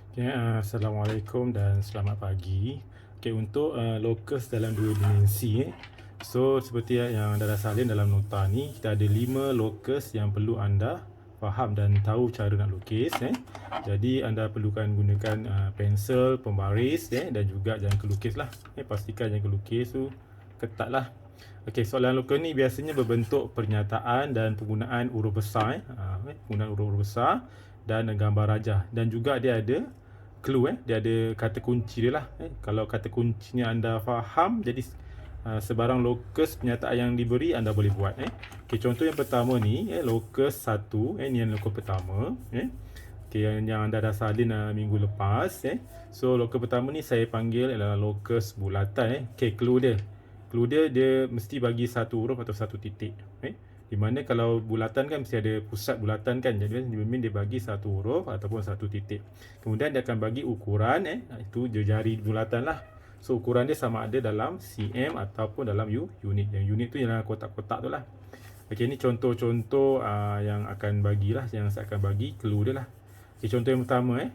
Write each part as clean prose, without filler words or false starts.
Okay, Assalamualaikum dan selamat pagi. Okay, untuk locus dalam dua dimensi, so seperti yang anda dah salin dalam nota ni, kita ada 5 locus yang perlu anda faham dan tahu cara nak lukis. Jadi anda perlukan gunakan pensel, pembaris dan juga jangka lukis lah. Pastikan jangka lukis tu ketat lah. Okey, soalan locus ni biasanya berbentuk pernyataan dan penggunaan huruf besar. Penggunaan huruf besar dan gambar rajah, dan juga dia ada clue, dia ada kata kunci dia lah. Kalau kata kuncinya anda faham, jadi sebarang locus pernyataan yang diberi anda boleh buat. Okey, contoh yang pertama ni, locus 1, ni yang locus pertama. Okey, yang anda dah salin minggu lepas. So locus pertama ni saya panggil adalah locus bulatan. Okey, clue dia mesti bagi satu huruf atau satu titik. Di mana kalau bulatan kan mesti ada pusat bulatan kan. Jadi dia bagi satu huruf ataupun satu titik. Kemudian dia akan bagi ukuran, itu jari bulatan lah. So ukuran dia sama ada dalam cm ataupun dalam unit. Yang unit tu ialah kotak-kotak tu lah. Okey, ni contoh-contoh yang akan bagilah, yang saya akan bagi clue dia lah. Okey, contoh yang pertama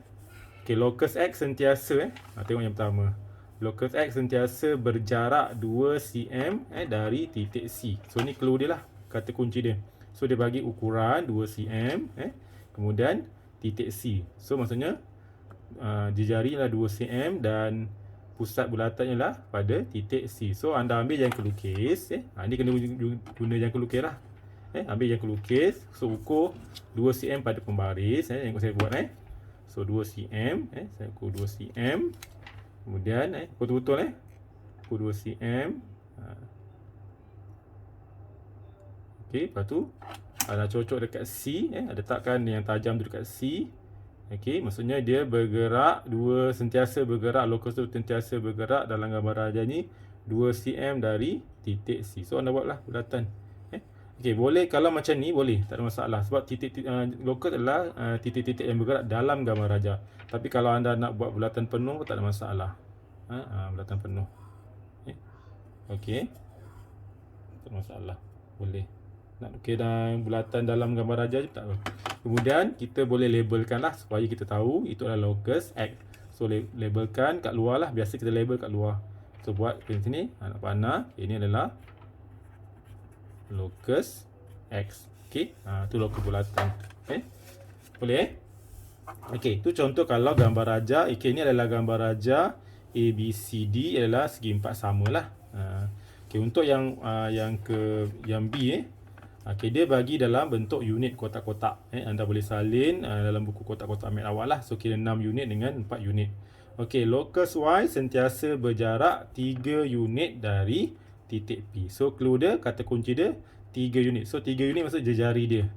Okey, locus X sentiasa tengok yang pertama. Locus X sentiasa berjarak 2 cm dari titik C. So ni clue dia lah, kata kunci dia. So dia bagi ukuran 2 cm kemudian titik C. So maksudnya jari lah 2 cm dan pusat bulatannya lah pada titik C. So anda ambil jangka lukis. Ni kena guna jangka lukis lah. Ambil jangka lukis. So ukur 2 cm pada pembaris. Yang saya buat So 2 cm. Saya ukur 2 cm. Kemudian betul-betul ukur 2 cm. Okey, lepas tu anda cocok dekat C. Letakkan yang tajam tu dekat C. Okey, maksudnya dia bergerak, sentiasa bergerak, locus tu sentiasa bergerak dalam gambar rajah ni 2 cm dari titik C. So anda buatlah bulatan. Okey, boleh kalau macam ni boleh, tak ada masalah. Sebab locus adalah titik-titik yang bergerak dalam gambar rajah. Tapi kalau anda nak buat bulatan penuh tak ada masalah. Bulatan penuh. Okey. Tak ada masalah. Boleh. Nak lukis bulatan dalam gambar rajah je tak apa. Kemudian kita boleh labelkan lah supaya kita tahu itu adalah locus X. So labelkan kat luar lah. Biasa kita label kat luar. So buat di sini, nak panah. Ini adalah locus X. Okey, tu locus bulatan. Boleh Okey, tu contoh kalau gambar rajah. Okey, ini adalah gambar rajah ABCD adalah segi empat samalah. Okey, untuk yang B Okey, dia bagi dalam bentuk unit kotak-kotak. Anda boleh salin dalam buku kotak-kotak ambil awal lah. So kira 6 unit dengan 4 unit. Okey, locus Y sentiasa berjarak 3 unit dari titik P. So clue dia, kata kunci dia 3 unit. So 3 unit maksud jari dia.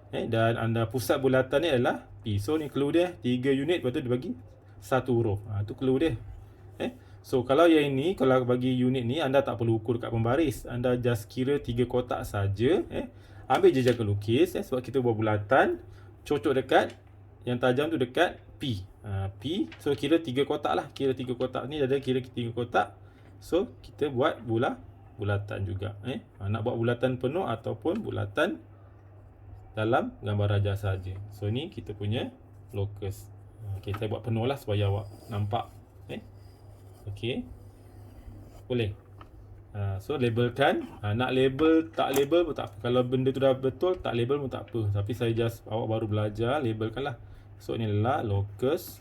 Dan anda pusat bulatan ni adalah P. So ni clue dia 3 unit, lepas tu dia bagi satu huruf. Tu clue dia. So kalau yang ini, kalau bagi unit ni anda tak perlu ukur dekat pembaris. Anda just kira 3 kotak saja. Ambil je jangka lukis sebab kita buat bulatan. Cocok dekat yang tajam tu dekat P. P. So kira 3 kotak lah. Kira 3 kotak ni ada kira 3 kotak. So kita buat bulatan juga. Nak buat bulatan penuh ataupun bulatan dalam gambar rajah saja. So ni kita punya locus. Okey, saya buat penuh lah supaya awak nampak. Okey. Boleh. So labelkan. Nak label, tak label pun tak apa. Kalau benda tu dah betul, tak label pun tak apa. Tapi saya just, awak baru belajar, labelkan lah. So ni adalah locus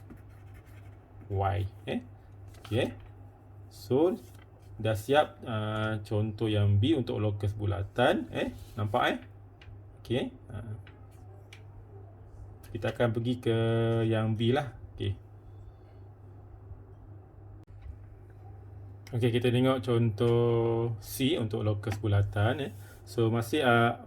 Y. Okey. So dah siap contoh yang B untuk locus bulatan. Nampak Okey. Kita akan pergi ke yang B lah. Okey. Okey, kita tengok contoh C untuk locus bulatan. So masih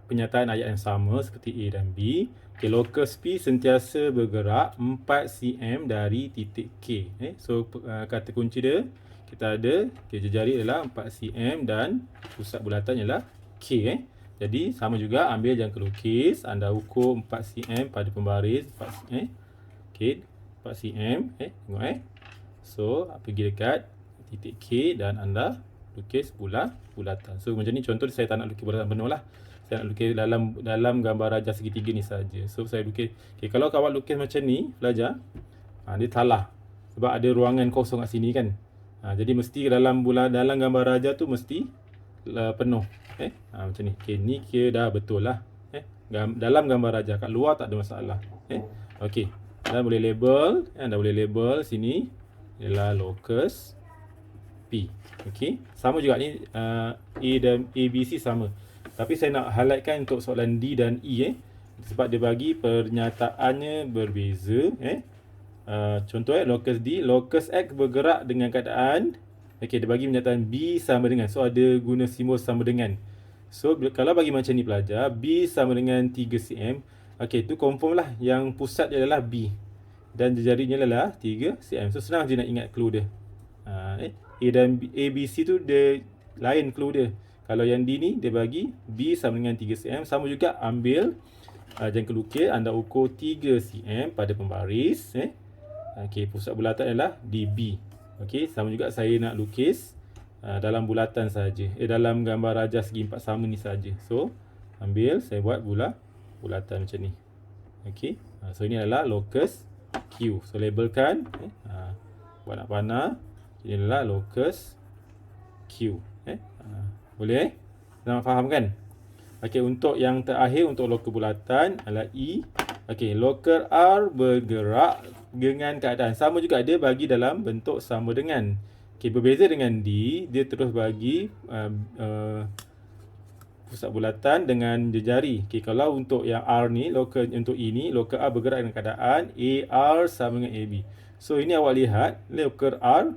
penyataan ayat yang sama seperti A dan B. Okey, locus P sentiasa bergerak 4 cm dari titik K. So kata kunci dia kita ada jari adalah 4 cm dan pusat bulatan ialah K. Jadi sama juga, ambil jangka lukis, anda ukur 4 cm pada pembaris 4 cm. Okey, 4 cm. Tengok So pergi dekat titik K dan anda lukis bulatan. So macam ni contoh, saya tak nak lukis bulatan penuh lah. Saya nak lukis dalam gambar rajah segitiga ni saja. So saya lukis. Okay, kalau awak lukis macam ni, pelajar, Dia salah. Sebab ada ruangan kosong kat sini kan. Jadi mesti dalam gambar raja tu mesti penuh. Macam ni. Okey, ni kira dah betul lah. Dalam gambar raja, kat luar tak ada masalah. Okey. Dah boleh label, dah boleh label sini ialah locus P. Okey. Sama juga ni A dan ABC sama. Tapi saya nak highlightkan untuk soalan D dan E sebab dia bagi pernyataannya berbeza. Contoh locus D, locus X bergerak dengan keadaan. Okey, dia bagi pernyataan B sama dengan. So ada guna simbol sama dengan. So kalau bagi macam ni pelajar, B sama dengan 3 cm. Okey, tu confirm lah yang pusat dia adalah B dan jarinya adalah 3 cm. So senang je nak ingat clue dia. A dan A, B, C tu dia lain clue dia. Kalau yang D ni dia bagi B sama dengan 3 cm. Sama juga ambil jangka lukis, anda ukur 3 cm pada pembaris. Okey, pusat bulatan adalah DB. Okey, sama juga saya nak lukis dalam bulatan saja. Dalam gambar raja segi empat sama ni saja. So ambil, saya buat bulatan macam ni. Okey. So ini adalah locus Q. So labelkan. Buat nak panah. Ini adalah locus Q. Boleh? Nak faham kan? Okey, untuk yang terakhir untuk locus bulatan adalah E. Okey, locus R bergerak dengan keadaan sama juga, dia bagi dalam bentuk sama dengan. Okey, berbeza dengan D, dia terus bagi pusat bulatan dengan jari. Okey, kalau untuk yang R ni, untuk E ni, locus R bergerak dengan keadaan AR sama dengan AB. So ini awak lihat locus R.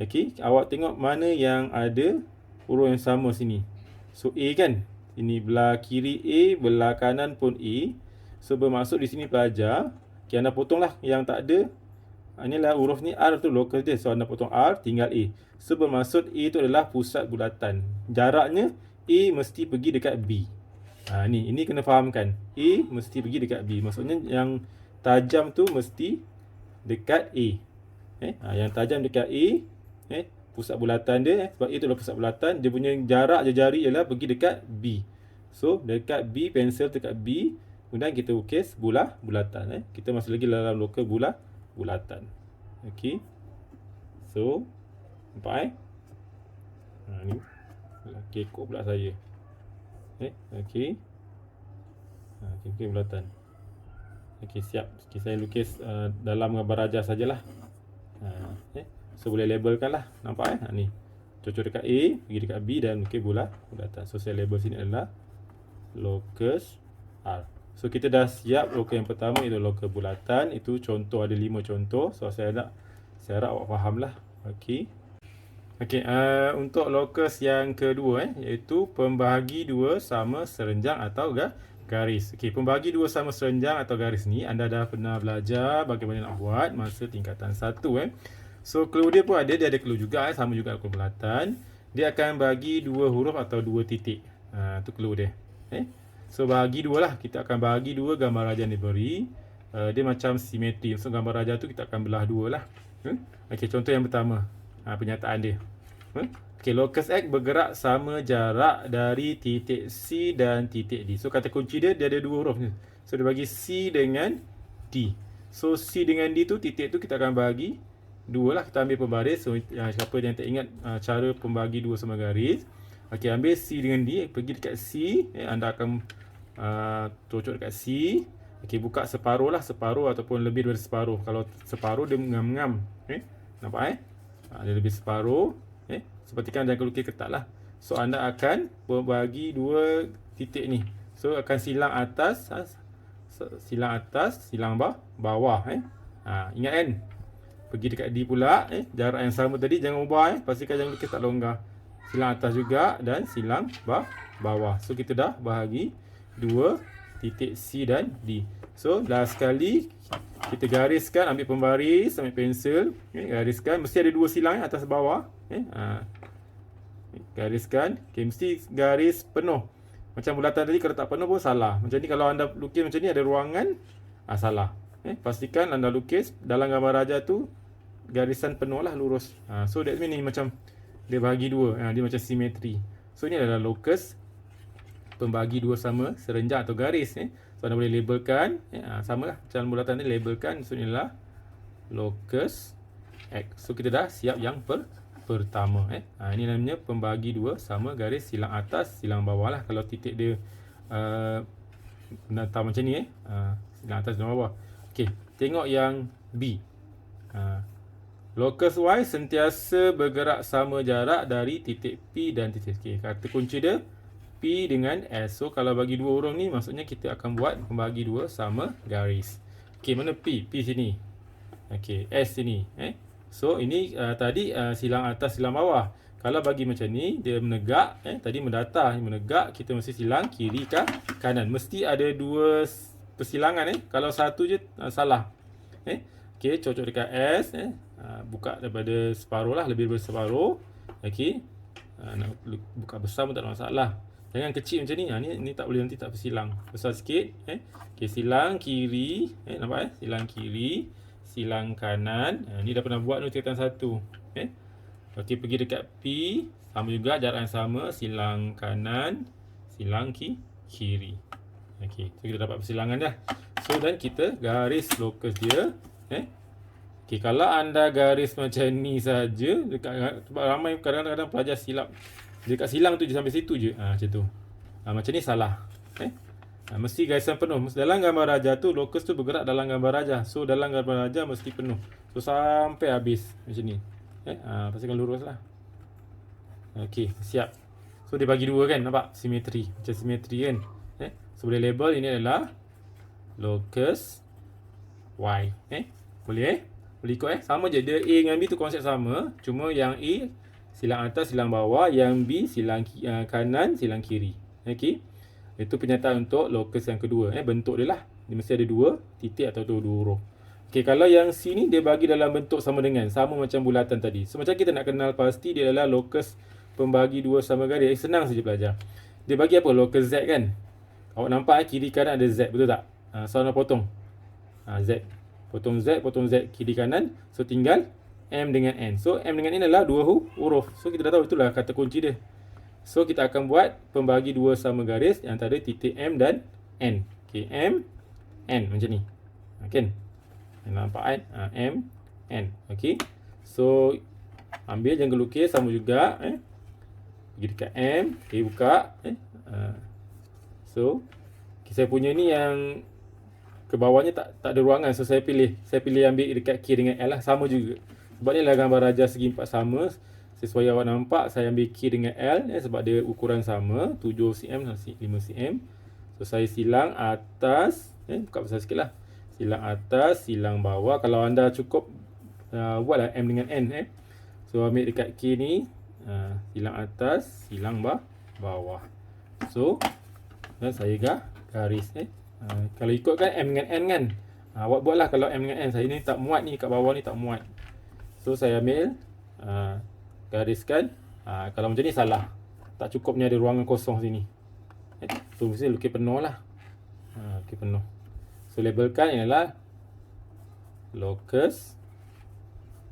Okey, awak tengok mana yang ada huruf yang sama sini. So A kan, ini belah kiri A, belah kanan pun A. So bermaksud di sini pelajar, okay, anda potonglah yang tak ada. Inilah huruf ni R tu locus dia. So anda potong R, tinggal A. So bermaksud A tu adalah pusat bulatan. Jaraknya A mesti pergi dekat B. Ini kena fahamkan. A mesti pergi dekat B. Maksudnya yang tajam tu mesti dekat A. Yang tajam dekat A, pusat bulatan dia, sebab A tu adalah pusat bulatan, dia punya jarak jari ialah pergi dekat B. So dekat B, pensel dekat B, kemudian kita lukis bulatan. Kita masih lagi dalam locus bulatan. Okey. So nampak ni kekok pula saya. Okey. Okey, bulatan. Okey, siap. Okay, saya lukis dalam gambar raja sajalah. So boleh labelkan lah. Nampak ni. Cocok dekat A, pergi dekat B dan lukis bulatan. So saya label sini adalah locus R. So kita dah siap locus yang pertama, itu locus bulatan. Itu contoh, ada 5 contoh. So saya harap awak faham lah. Okey. Okey, untuk locus yang kedua iaitu pembahagi dua sama serenjang atau garis. Okey, pembahagi dua sama serenjang atau garis ni anda dah pernah belajar bagaimana nak buat masa tingkatan 1 So clue dia pun dia ada clue juga sama juga locus bulatan. Dia akan bagi dua huruf atau dua titik. Tu clue dia. So bahagi dua lah. Kita akan bahagi dua gambar raja yang diberi. Dia macam simetri. So gambar raja tu kita akan belah dua lah. Okey, contoh yang pertama. Pernyataan dia. Okey, locus X bergerak sama jarak dari titik C dan titik D. So kata kunci dia ada dua huruf ni. So dia bagi C dengan D. So C dengan D tu, titik tu kita akan bagi dua lah. Kita ambil pembaris. So siapa yang tak ingat cara pembagi dua sama garis. Okey, ambil C dengan D, pergi dekat C, anda akan cocok dekat C. Okey, buka separuh lah, separuh ataupun lebih daripada separuh. Kalau separuh dia mengam-ngam. Nampak dia lebih separuh. Sepertikan jangka lukis ketat lah. So anda akan berbagi dua titik ni. So akan silang atas, silang bawah. Ingat kan? Pergi dekat D pula, jarak yang sama tadi jangan ubah pastikan jangka lukis tak longgar. Silang atas juga dan silang bawah. So kita dah bahagi dua titik C dan D. So last sekali kita gariskan, ambil pembaris, ambil pensel, gariskan, mesti ada dua silang atas bawah. Gariskan. Okay, mesti garis penuh. Macam bulatan tadi kalau tak penuh pun salah. Macam ni kalau anda lukis macam ni ada ruangan, salah. Pastikan anda lukis dalam gambar raja tu garisan penuh lah, lurus. So that means ni macam dia bahagi dua. Dia macam simetri. So ini adalah locus pembagi dua sama serenjang atau garis. So anda boleh labelkan. Sama lah macam bulatan ni, labelkan. So ini adalah locus X. So kita dah siap yang pertama. Ini namanya pembagi dua sama garis silang atas, silang bawah lah. Kalau titik dia menatap macam ni, silang atas, silang bawah. Okey, tengok yang B. Locus Y sentiasa bergerak sama jarak dari titik P dan titik K. Kata kunci dia P dengan S. So kalau bagi dua huruf ni, maksudnya kita akan buat pembagi dua sama garis. Okey, mana P? P sini. Okey, S sini. So ini tadi silang atas, silang bawah. Kalau bagi macam ni, dia menegak. Tadi mendatar, menegak, kita mesti silang kiri ke kanan. Mesti ada dua persilangan. Kalau satu je salah. Okey, cocok dekat S. Buka daripada separuh lah, lebih daripada separuh. Okey, nak buka besar pun tak ada masalah. Jangan kecil macam ni. Ni tak boleh, nanti tak bersilang. Besar sikit. Okey, silang kiri. Nampak silang kiri, silang kanan. Ni dah pernah buat ni tingkatan 1. Okey, pergi dekat P, sama juga jarak yang sama, silang kanan, silang kiri. Okey, so kita dapat persilangan dah. So dan kita garis locus dia. Okey, kalau anda garis macam ni saja, dekat ramai kadang-kadang pelajar silap. Dekat silang tu je, sampai situ je. Macam tu. Macam ni salah. Mesti garisan penuh. Dalam gambar raja tu, locus tu bergerak dalam gambar raja. So dalam gambar raja mesti penuh. So sampai habis macam ni. Pastikan lurus lah. Okey, siap. So dia bagi dua kan, nampak? Simetri. Macam simetri kan. So boleh label ini adalah locus Y. Boleh boleh ikut sama je. Dia A dengan B tu konsep sama. Cuma yang A silang atas, silang bawah. Yang B silang kanan, silang kiri. Okey. Itu pernyataan untuk locus yang kedua. Bentuk dia lah. Dia mesti ada dua titik atau dua huruf. Okey, kalau yang C ni dia bagi dalam bentuk sama dengan, sama macam bulatan tadi. So macam kita nak kenal pasti dia adalah locus pembagi dua sama garis. Senang saja belajar. Dia bagi apa? Locus Z kan. Awak nampak kiri kanan ada Z, betul tak? So anda potong. Z. Potong Z kiri kanan. So tinggal M dengan N. So M dengan N adalah dua huruf. So kita dah tahu itulah kata kunci dia. So kita akan buat pembagi dua sama garis antara titik M dan N. Okey, M, N macam ni. Kan? Nampak kan? M, N. Okey. So ambil jangka lukis sama juga. Pergi dekat M. Okey, buka. So saya punya ni yang ke bawahnya tak ada ruangan. So saya pilih ambil dekat K dengan L lah. Sama juga. Sebab ni lah gambar raja segi empat sama. Sesuai awak nampak, saya ambil K dengan L sebab dia ukuran sama, 7 cm dan 5 cm. So saya silang atas, buka besar sikit lah. Silang atas, silang bawah. Kalau anda cukup, buatlah M dengan N. So ambil dekat K ni, silang atas, silang bawah. So dan saya garis. Kalau ikut kan M dengan N kan, awak buatlah kalau M dengan N. Saya ni tak muat ni, kat bawah ni tak muat. So saya ambil, gariskan. Kalau macam ni salah, tak cukup ni ada ruangan kosong sini. So mesti lukis penuh lah. Lukis penuh. So labelkan ialah locus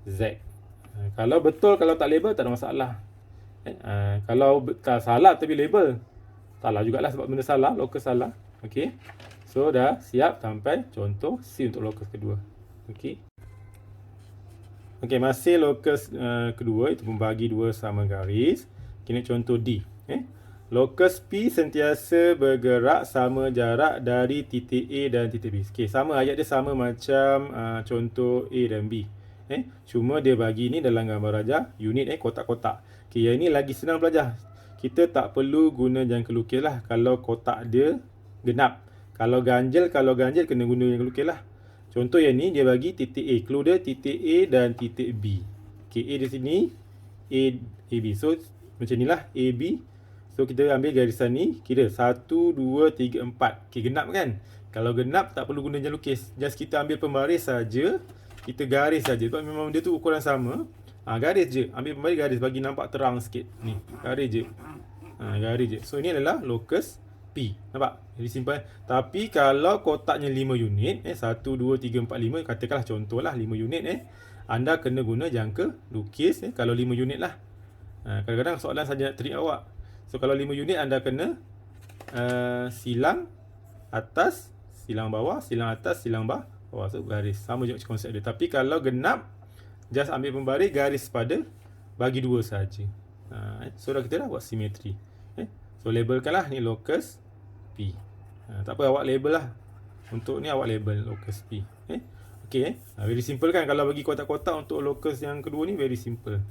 Z. Kalau betul, kalau tak label tak ada masalah. Kalau tak salah tapi label, salah jugalah sebab benda salah, locus salah. Okey. So dah siap sampai contoh C untuk locus kedua. Okey. Okey, masih locus kedua, itu membagi dua sama garis. Kini contoh D. Locus P sentiasa bergerak sama jarak dari titik A dan titik B. Okey, sama ayat dia sama macam contoh A dan B. Cuma dia bagi ni dalam gambar raja unit kotak-kotak. Okey, yang ini lagi senang belajar. Kita tak perlu guna jangka lukis lah kalau kotak dia genap. Kalau ganjil kena guna jangka lukis lah. Contoh yang ni dia bagi titik A, clue dia titik A dan titik B. Okey, A di sini, A B. So macam inilah A B. So kita ambil garisan ni, kira 1 2 3 4. Okey, genap kan? Kalau genap tak perlu guna jangka lukis. Just kita ambil pembaris saja, kita garis saja. Sebab memang dia tu ukuran sama. Garis je, ambil pembaris garis bagi nampak terang sikit. Ni, garis je. Garis je. So ini adalah locus P. Nampak? Jadi simple. Tapi kalau kotaknya 5 unit, 1 2 3 4 5, katakanlah contohlah 5 unit, anda kena guna jangka lukis kalau 5 unit lah. Kadang-kadang soalan saja nak trik awak. So kalau 5 unit anda kena silang atas, silang bawah, silang atas, silang bawah tu garis. Sama juga konsep dia. Tapi kalau genap, just ambil pembaris garis pada bagi 2 saja. So dah kita dah buat simetri. So labelkanlah ni locus P. Tak apa, awak label lah. Untuk ni awak label locus P. Okay, very simple kan. Kalau bagi kotak-kotak untuk locus yang kedua ni very simple.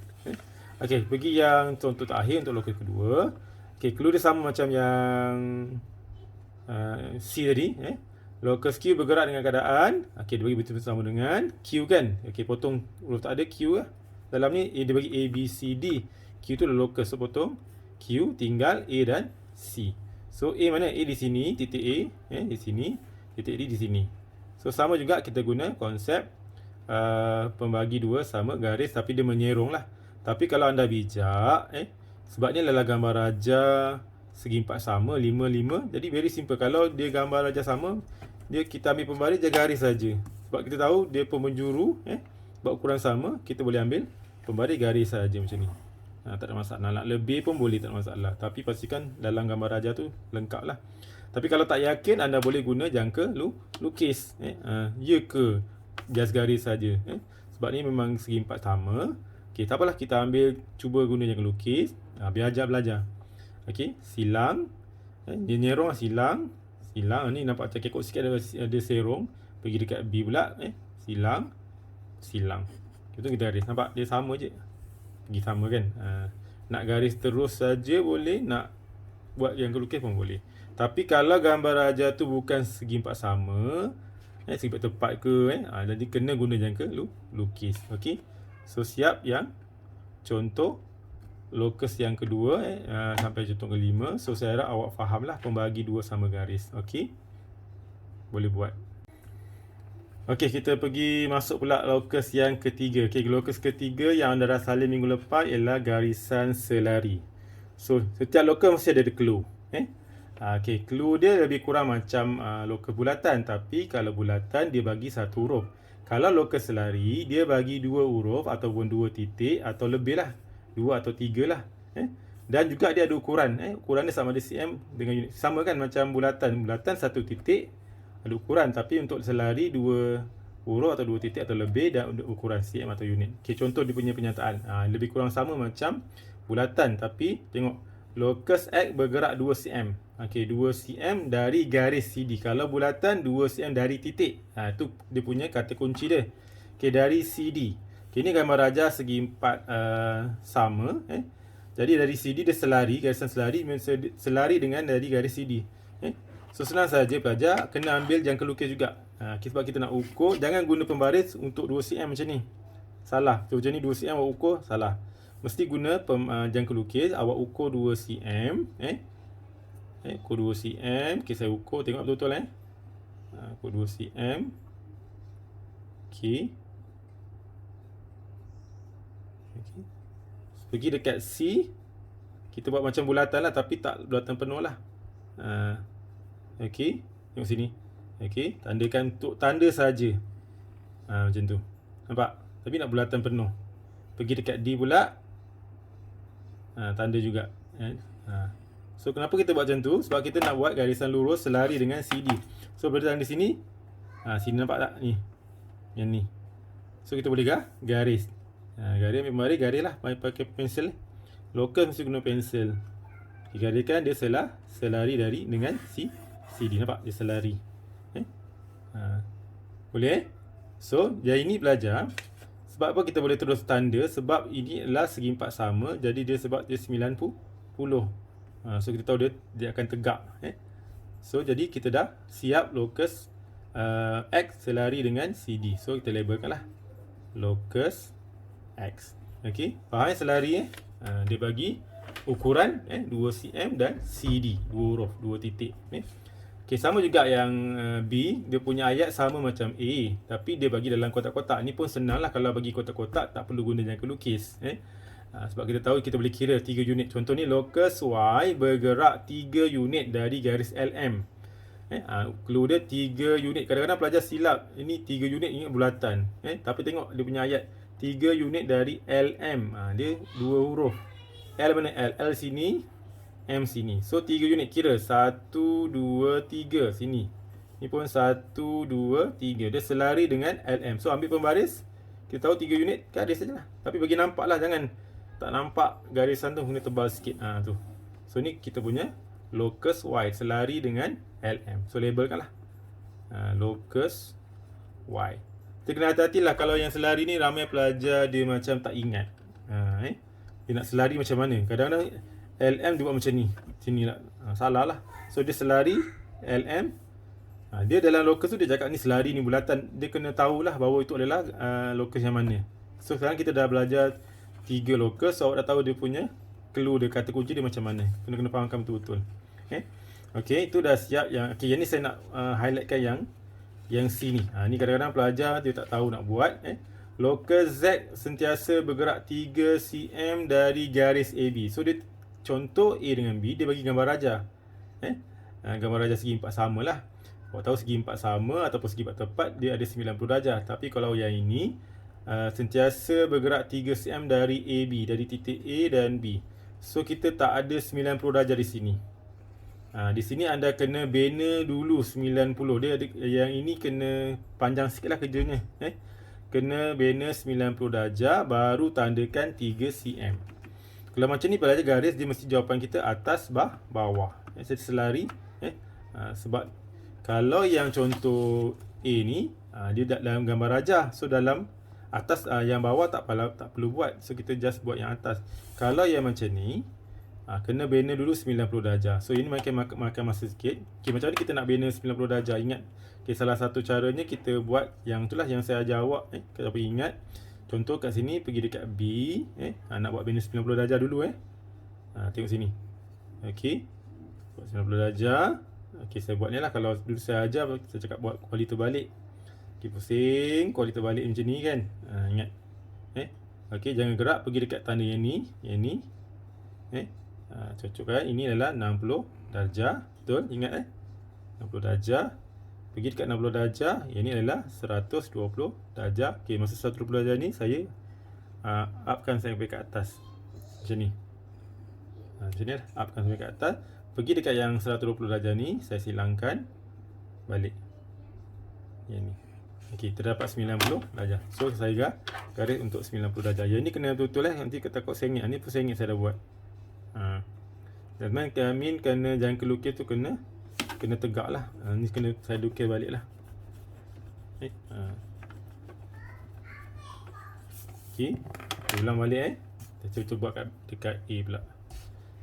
Okay, pergi yang contoh terakhir untuk locus kedua. Okay, clue dia sama macam yang C tadi. Locus Q bergerak dengan keadaan. Okay, dia bagi betul-betul sama dengan Q kan. Okay, potong huruf tak ada Q lah. Dalam ni dia bagi A, B, C, D. Q tu adalah locus. So potong Q, tinggal A dan C. So A mana? A di sini, titik A. Di sini, titik D di sini. So sama juga kita guna konsep pembagi dua sama garis, tapi dia menyerong lah. Tapi kalau anda bijak, sebab ni adalah gambar raja segi empat sama, 5, 5. Jadi very simple. Kalau dia gambar raja sama, kita ambil pembaris je garis saja. Sebab kita tahu dia penjuru, buat ukuran sama, kita boleh ambil pembaris garis saja macam ni. Tak ada masalah. Nak lebih pun boleh, tak ada masalah. Tapi pastikan dalam gambar raja tu lengkap lah. Tapi kalau tak yakin, anda boleh guna jangka lukis. Ya ke garis saja. Sebab ni memang segi empat sama. Okay, tak apalah, kita ambil cuba guna jangka lukis. Belajar. Okay, silang. Dia nyerong silang. Ni nampak macam kekok sikit, ada serong. Pergi dekat B pula. Silang. Itu kita garis. Nampak dia sama je. Pergi sama kan. Nak garis terus saja boleh. Nak buat yang lukis pun boleh. Tapi kalau gambar raja tu bukan segi empat sama, segi empat tepat ke, jadi kena guna jangka lukis. Okey. So siap yang contoh locus yang kedua, sampai contoh kelima. So saya harap awak fahamlah pembagi dua sama garis. Okey. Boleh buat. Okey, kita pergi masuk pula locus yang ketiga. Okey, locus ketiga yang anda dah salin minggu lepas ialah garisan selari. So setiap locus mesti ada clue. Okey, clue dia lebih kurang macam locus bulatan, tapi kalau bulatan dia bagi satu huruf. Kalau locus selari dia bagi dua huruf ataupun dua titik atau lebih lah, 2 atau 3 lah. Dan juga dia ada ukuran. Ukuran dia sama ada cm dengan unit. Sama kan macam bulatan. Bulatan satu titik ada ukuran, tapi untuk selari 2 huruf atau 2 titik atau lebih dan ukuran cm atau unit. Okey, contoh dia punya penyataan. Lebih kurang sama macam bulatan, tapi tengok locus X bergerak 2 cm. Okey, 2 cm dari garis CD. Kalau bulatan 2 cm dari titik. Itu dia punya kata kunci dia. Okey, dari CD. Okay, ini gambar raja segi empat sama. Jadi dari CD dia selari, garisan selari dengan dari garis CD. So senang saja pelajar, kena ambil jangka lukis juga. Sebab kita nak ukur, jangan guna pembaris untuk 2 cm macam ni. Salah. So macam ni 2 cm awak ukur, salah. Mesti guna jangka lukis, awak ukur 2 cm. Ukur 2 cm. Okay, saya ukur, tengok betul-betul. Ukur 2 cm. Okay. Pergi dekat C. Kita buat macam bulatan lah, tapi tak bulatan penuh lah. Okey, tengok sini. Okey, tandakan untuk tanda saja. Macam tu. Nampak? Tapi nak bulatan penuh. Pergi dekat D pula. Tanda juga. So kenapa kita buat macam tu? Sebab kita nak buat garisan lurus selari dengan CD. So berada di sini. Sini nampak tak ni? Yang ni. So kita boleh garis. Garis ambil pembaris, garis lah pakai pensel. Locus mesti guna pensel. Gariskan dia selari dari dengan CD. Nampak? Dia selari. Boleh? So, jadi ini belajar. Sebab apa kita boleh terus tanda? Sebab ini adalah segi empat sama. Jadi dia sebab dia 90. So kita tahu dia akan tegak. So jadi kita dah siap locus X selari dengan CD. So kita labelkan lah locus X. Okey, faham selari dia bagi ukuran 2 cm dan CD, 2 huruf, 2 titik. Okey, sama juga yang B, dia punya ayat sama macam A, tapi dia bagi dalam kotak-kotak. Ni pun senanglah, kalau bagi kotak-kotak tak perlu guna jangka lukis. Sebab kita tahu kita boleh kira 3 unit. Contoh ni locus Y bergerak 3 unit dari garis LM. Clue dia 3 unit. Kadang-kadang pelajar silap. Ini 3 unit ingat bulatan. Tapi tengok dia punya ayat 3 unit dari LM. Dia 2 huruf. L mana L? L sini, M sini. So 3 unit, kira 1, 2, 3 sini. Ni pun 1, 2, 3. Dia selari dengan LM. So ambil pembaris, kita tahu 3 unit garis sajalah. Tapi bagi nampak lah, jangan tak nampak garisan tu, guna tebal sikit. Tu. So ni kita punya locus Y, selari dengan LM. So labelkan lah. Locus Y. Kita kena hati-hati lah kalau yang selari ni ramai pelajar dia macam tak ingat. Dia nak selari macam mana. Kadang-kadang LM dia buat macam ni. Sini lah. Salah lah. So dia selari LM. Dia dalam locus tu dia cakap ni selari ni bulatan. Dia kena tahulah bahawa itu adalah locus yang mana. So sekarang kita dah belajar 3 locus. So awak dah tahu dia punya clue dia, kata kunci dia macam mana. Kena fahamkan betul-betul. Okay, itu dah siap. Yang ni saya nak highlightkan yang C ni. Ni kadang-kadang pelajar dia tak tahu nak buat. Locus Z sentiasa bergerak 3 cm dari garis AB. So dia contoh A dengan B, dia bagi gambar raja. Gambar raja segi empat sama lah. Awak tahu segi empat sama ataupun segi empat tepat, dia ada 90 darjah. Tapi kalau yang ini sentiasa bergerak 3 cm dari AB, dari titik A dan B. So kita tak ada 90 darjah di sini. Di sini anda kena bina dulu 90. Dia ada, yang ini kena panjang sikit lah kerjanya. Kena bina 90 darjah, baru tandakan 3 cm. Kalau macam ni pelajar garis, dia mesti jawapan kita atas bawah. Saya selari. Sebab kalau yang contoh A ni, dia dalam gambar rajah. So dalam atas, yang bawah tak perlu buat. So kita just buat yang atas. Kalau yang macam ni, kena bina dulu 90 darjah. So ini makan masa sikit. Macam mana kita nak bina 90 darjah? Ingat, salah satu caranya kita buat yang itulah yang saya ajar awak. Kalau ingat, contoh kat sini pergi dekat B. Nak buat bina 90 darjah dulu. Tengok sini. Okey. Buat 90 darjah. Okey, saya buat ni lah. Kalau dulu saya ajar, saya cakap buat kuali terbalik. Okey, pusing. Kuali terbalik macam ni kan. Ingat. Okey, jangan gerak. Pergi dekat tanda yang ni. Yang ni. Cocok kan. Ini adalah 60 darjah. Betul? Ingat 60 darjah. Pergi dekat 60 darjah. Yang ni adalah 120 darjah. Okey, masa 120 darjah ni saya upkan sampai ke atas. Macam ni. Macam ni lah. Upkan sampai ke atas. Pergi dekat yang 120 darjah ni, saya silangkan balik. Yang ni. Okey, terdapat 90 darjah. So saya garis untuk 90 darjah. Yang ni kena betul-betul nanti takut sengit. Ni pun sengit saya dah buat. Dan kami kena jangka lukis tu kena tegak lah. Ni kena saya lukis balik lah. Okey, ulang balik. Saya cuba buat dekat A pula.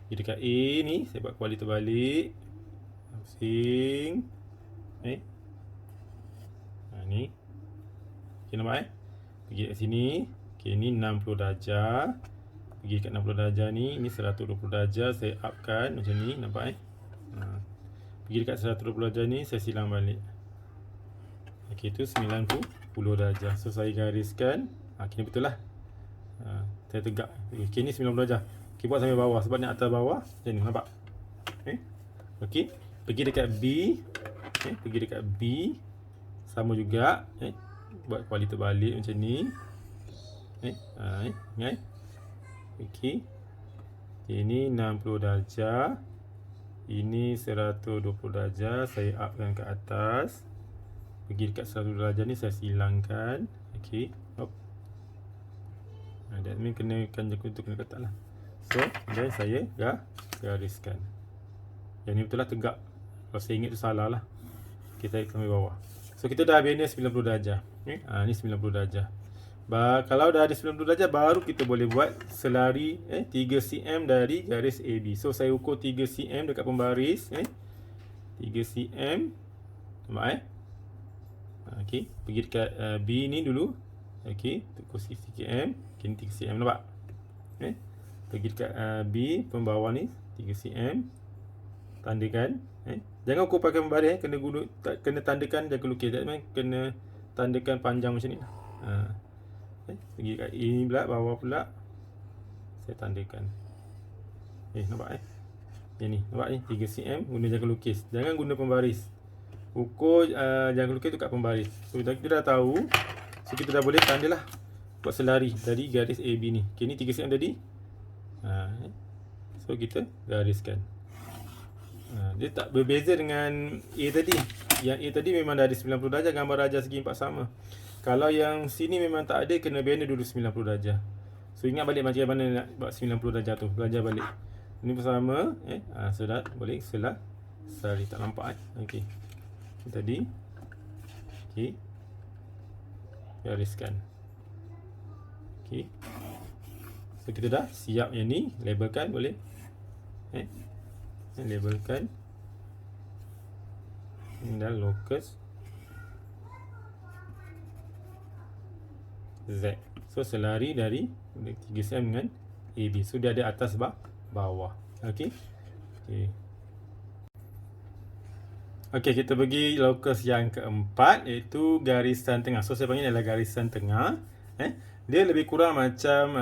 Jadi dekat A ni saya buat kuali terbalik. Pusing. Ni. Okey, nampak pergi kat sini. Okey, ni 60 darjah. Pergi kat 60 darjah ni, ini 120 darjah, saya upkan macam ni, nampak Pergi dekat 120 darjah ni, saya silang balik. Okey, itu 90 darjah. So saya gariskan. Kini betul lah. Saya tegak. Okey, ni 90 darjah. Okey, buat sampai bawah. Sebab ni atas bawah macam ni, nampak? Okey, pergi dekat B. Pergi dekat B. Sama juga. Buat kuali terbalik macam ni. Ingat? Okey. Ini 60 darjah. Ini 120 darjah. Saya upkan ke atas. Pergi dekat 120 darjah ni saya silangkan. Okey. Hop. Dan ni kenakan jangka tu kena ketat lah. So, dan saya gariskan. Yang ni betul lah tegak. Kalau saya ingat tu salah lah. Okey, saya sampai bawah. So, kita dah bina 90 darjah. Ni 90 darjah. Kalau dah ada 90 darjah, baru kita boleh buat selari 3 cm dari garis AB. So saya ukur 3 cm dekat pembaris. 3 cm. Nampak Okey, pergi dekat B ni dulu. Okey, ukur 3 cm. Okey, ni 3 cm, nampak? Pergi dekat B pembawah ni 3 cm. Tandakan. Jangan ukur pakai pembaris. Kena tandakan jangka lukis. Kena tandakan panjang macam ni. Pergi kat ini pula, bawah pula. Saya tandakan. Nampak Yang ni, nampak ni 3 cm guna jangka lukis. Jangan guna pembaris. Ukur jangka lukis tu kat pembaris. So kita dah tahu. So kita dah boleh tandalah buat selari dari garis AB ni. Okay, ni 3 cm tadi. So kita gariskan. Dia tak berbeza dengan A tadi. Yang A tadi memang dah ada 90 darjah, gambar darjah segi empat sama. Kalau yang sini memang tak ada, kena bina dulu 90 darjah. So ingat balik macam mana nak buat 90 darjah tu. Belajar balik. Ini bersama sudah boleh selah. Sorry tak nampak Okey. Tadi okey. Gariskan. Okey. So kita dah siap yang ni, labelkan boleh. Labelkan. Ini dah locus Z. So selari dari 3 cm dengan AB. So dia ada atas bawah. Okey. Okey, kita pergi locus yang keempat, iaitu garisan tengah. So saya panggil adalah garisan tengah. Dia lebih kurang macam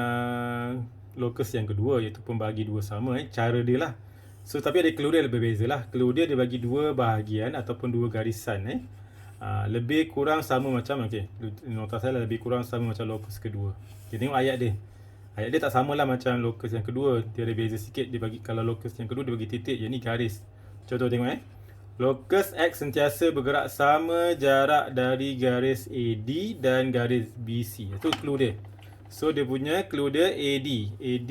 locus yang kedua, iaitu pembagi dua sama. Cara dia lah. So tapi ada clue dia lebih beza lah. Clue dia bagi dua bahagian ataupun dua garisan. Lebih kurang sama macam, okey, nota saya lebih kurang sama macam locus kedua. Kita tengok ayat dia. Ayat dia tak samalah macam locus yang kedua. Dia ada beza sikit. Dia bagi, kalau locus yang kedua dia bagi titik, yang ni garis. Contoh tengok locus X sentiasa bergerak sama jarak dari garis AD dan garis BC. Itu clue dia. So dia punya clue dia AD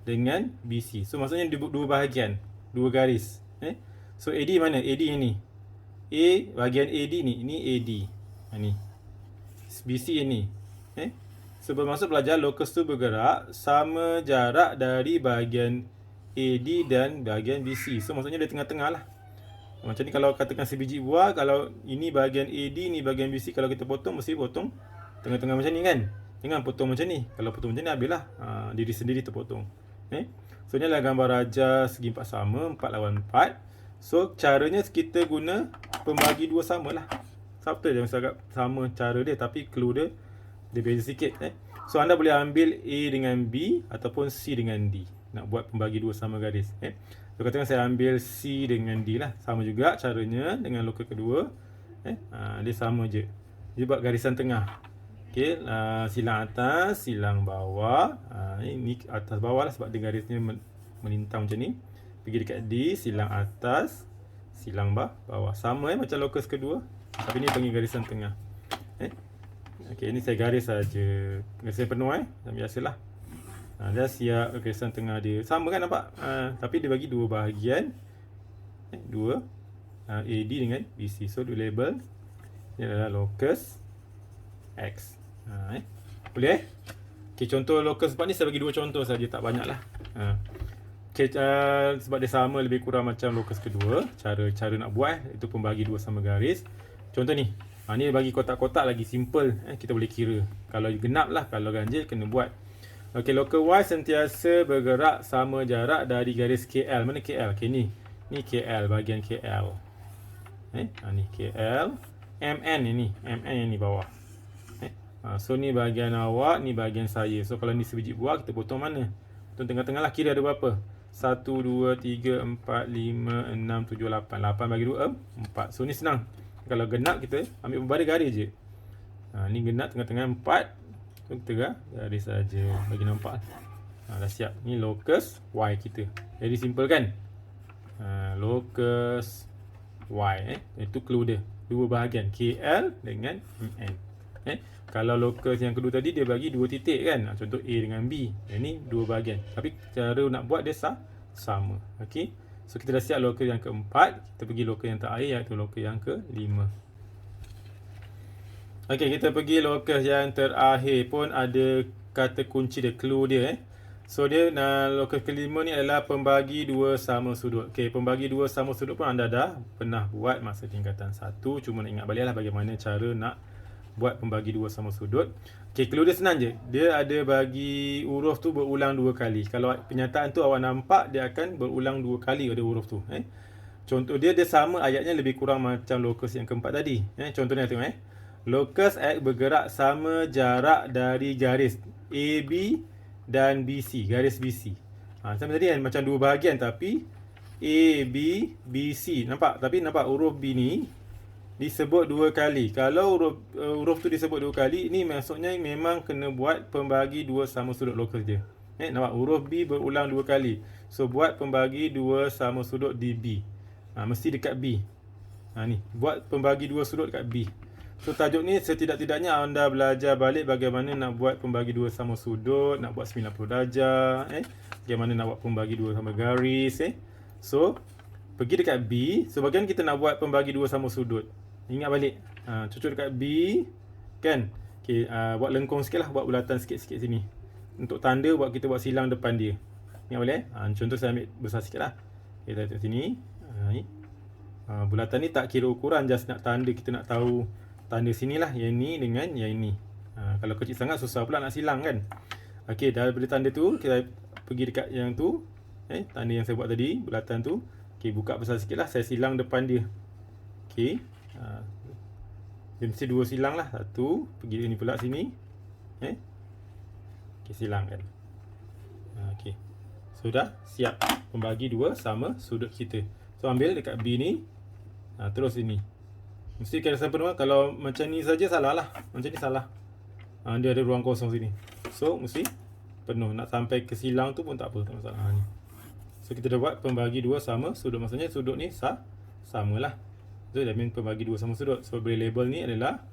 dengan BC. So maksudnya dua bahagian, dua garis. So AD mana? AD ini. A bahagian AD ni, ini AD. Ni. BC ini. So bermaksud pelajar locus tu bergerak sama jarak dari bahagian AD dan bahagian BC. So maksudnya dia tengah-tengah lah. Macam ni kalau katakan sebiji buah, kalau ini bahagian AD, ni bahagian BC, kalau kita potong, mesti potong tengah-tengah macam ni kan. Jangan potong macam ni. Kalau potong macam ni, habislah diri sendiri terpotong. So ni adalah gambar rajah segi empat sama, 4 lawan 4. So caranya kita guna pembagi dua sama lah. Subtle je, agak sama cara dia, tapi clue dia beza sikit. So anda boleh ambil A dengan B ataupun C dengan D. Nak buat pembagi dua sama garis. So katakan saya ambil C dengan D lah. Sama juga caranya dengan locus kedua. Dia sama je. Dia buat garisan tengah. Okey, silang atas, silang bawah. Ini atas bawah lah sebab dia garisnya melintang macam ni. Pergi dekat D, silang atas, silang bawah. Sama macam locus kedua. Tapi ni panggil garisan tengah. Okey, ini saya garis saja. Garisan penuh macam biasalah. Dah siap garisan tengah dia. Sama kan nampak? Tapi dia bagi dua bahagian. Dua AD dengan BC. So dia label. Ini adalah locus X. Boleh? Okay, contoh locus 4 ni saya bagi dua contoh saja, tak banyak lah. Okay, sebab dia sama lebih kurang macam locus kedua. Cara nak buat itu pembagi dua sama garis. Contoh ni. Ni bagi kotak-kotak lagi simple. Kita boleh kira. Kalau genap lah, kalau ganjil kena buat. Okey, locus Y sentiasa bergerak sama jarak dari garis KL. Mana KL? Okey, ni KL, bahagian KL. Ni KL. MN ini. MN yang ni bawah. So ni bahagian awak, ni bahagian saya. So kalau ni sebiji buah, kita potong mana? Potong tengah-tengah lah. Kira ada berapa? 1, 2, 3, 4, 5, 6, 7, 8. 8 bagi 2, 4. So ni senang. Kalau genap kita ambil pembaris garis je. Ni genap tengah-tengah 4. So kita garis saja bagi nampak. Dah siap. Ni locus Y kita. Jadi simple kan? Locus Y. Itu clue dia. Dua bahagian KL dengan MN. Kalau locus yang kedua tadi dia bagi dua titik kan. Contoh A dengan B. Yang ni dua bahagian. Tapi cara nak buat dia sama. Okey. So kita dah siap locus yang keempat. Kita pergi locus yang terakhir, iaitu locus yang kelima. Okey, kita pergi locus yang terakhir pun ada kata kunci dia, clue dia. So dia locus kelima ni adalah pembagi dua sama sudut. Okey, pembagi dua sama sudut pun anda dah pernah buat masa tingkatan 1. Cuma nak ingat baliklah bagaimana cara nak buat pembagi dua sama sudut. Okey, clue dia senang je. Dia ada bagi huruf tu berulang dua kali. Kalau penyataan tu awak nampak, dia akan berulang dua kali ada huruf tu. Contoh dia sama, ayatnya lebih kurang macam locus yang keempat tadi. Contohnya tengok locus X bergerak sama jarak dari garis AB dan BC, garis BC. Sama tadi kan, macam dua bahagian tapi AB, BC. Nampak? Tapi nampak huruf B ni disebut dua kali. Kalau huruf tu disebut dua kali, ni maksudnya memang kena buat pembagi dua sama sudut locus dia. Nampak? Huruf B berulang dua kali. So buat pembagi dua sama sudut di B. Mesti dekat B. Ni, buat pembagi dua sudut dekat B. So tajuk ni setidak-tidaknya anda belajar balik bagaimana nak buat pembagi dua sama sudut, nak buat 90 darjah, bagaimana nak buat pembagi dua sama garis, So, pergi dekat B. So, bagian kita nak buat pembagi dua sama sudut. Ingat balik. Cucuk dekat B, kan? Okay, buat lengkung sikit lah, buat bulatan sikit-sikit sini. Untuk tanda kita buat silang depan dia. Ingat balik. Contoh saya ambil besar sikit lah. Okay, kita letak sini. Ni. Bulatan ni tak kira ukuran, just nak tanda, kita nak tahu tanda sinilah yang ni dengan yang ni. Kalau kecil sangat susah pula nak silang kan. Okey, daripada tanda tu kita pergi dekat yang tu, tanda yang saya buat tadi, bulatan tu. Okey, buka besar sikitlah, saya silang depan dia. Okey. Dia mesti dua silang lah. Satu, pergi ni pula sini. Okey, silang kan. Okey. Sudah siap pembagi dua sama sudut kita. So ambil dekat B ni. Terus ini. Mesti kira sampai penuh. Kalau macam ni saja salah lah. Macam ni salah. Dia ada ruang kosong sini. So mesti penuh. Nak sampai ke silang tu pun tak apa, tak masalah. Ni. So kita dah buat pembagi dua sama sudut. Maksudnya sudut ni sama lah. So that means pembagi dua sama sudut. So boleh label ni adalah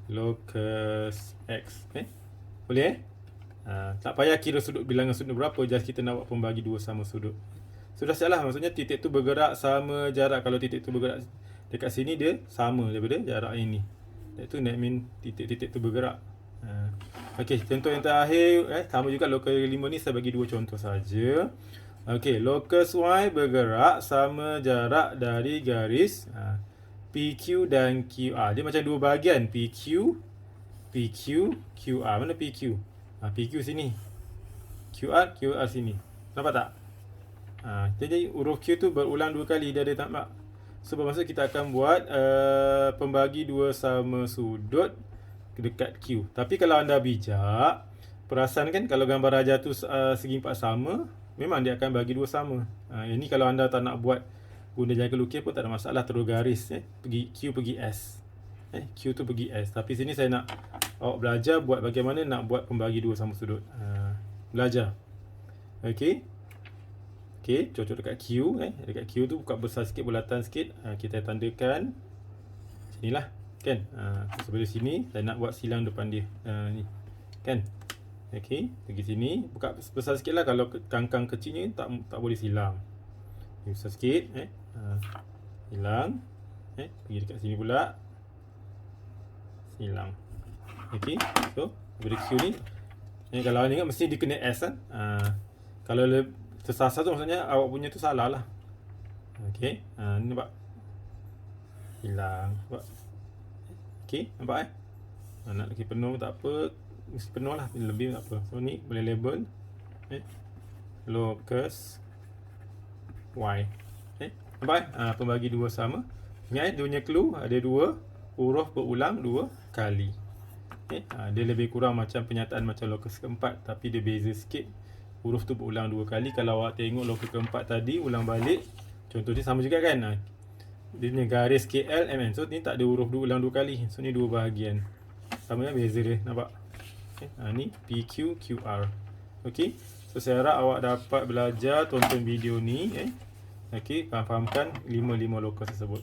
locus X. Boleh tak payah kira sudut bilangan sudut berapa. Just kita nak buat pembagi dua sama sudut. Sudah siap lah. Maksudnya titik tu bergerak sama jarak. Kalau titik tu bergerak dekat sini, dia sama daripada jarak ini. Itu that mean titik-titik tu bergerak. Okey, contoh yang terakhir, sama juga locus 5 ni saya bagi dua contoh saja. Okey, locus Y bergerak sama jarak dari garis PQ dan QR. Dia macam dua bahagian, PQ, QR. Mana PQ? PQ sini. QR sini. Nampak tak? Jadi huruf Q tu berulang dua kali. Dia ada nampak. So bermaksud kita akan buat pembagi dua sama sudut dekat Q. Tapi kalau anda bijak, perasan kan kalau gambar rajah tu segi empat sama, memang dia akan bagi dua sama. Ini kalau anda tak nak buat guna jangka lukis pun tak ada masalah, terus garis. Pergi Q pergi S. Q tu pergi S. Tapi sini saya nak awak belajar buat bagaimana nak buat pembagi dua sama sudut. Belajar. Okey. Okey, cocok dekat Q. Dekat Q tu buka besar sikit, bulatan sikit. Kita tandakan. Sinilah. Kan? Sebelah sini, saya nak buat silang depan dia. Ni. Kan? Okey, pergi sini. Buka besar sikit lah. Kalau kangkang kecilnya, tak boleh silang. Besar sikit. Silang. Pergi dekat sini pula. Silang. Okey, so, daripada Q ni. Kalau awak ingat, mesti dia kena S kan? Kalau tersasar tu maksudnya awak punya tu salah lah. Okey, ni nampak. Hilang. Okey, nampak nak lagi penuh tak apa. Mesti penuh lah, lebih tak apa. So ni boleh label locus Y. Nampak pembagi dua sama. Ingat dia punya clue ada dua huruf berulang dua kali. Dia lebih kurang macam penyataan macam locus keempat, tapi dia beza sikit. Huruf tu berulang dua kali. Kalau awak tengok locus keempat tadi ulang balik, contoh ni sama juga kan. Dia punya garis KL MN. So ni tak ada huruf ulang dua kali. So ni dua bahagian. Sama kan beza dia, nampak? Ni PQ QR. Okey. So saya harap awak dapat belajar, tonton video ni. Okey, fahamkan 5 locus tersebut.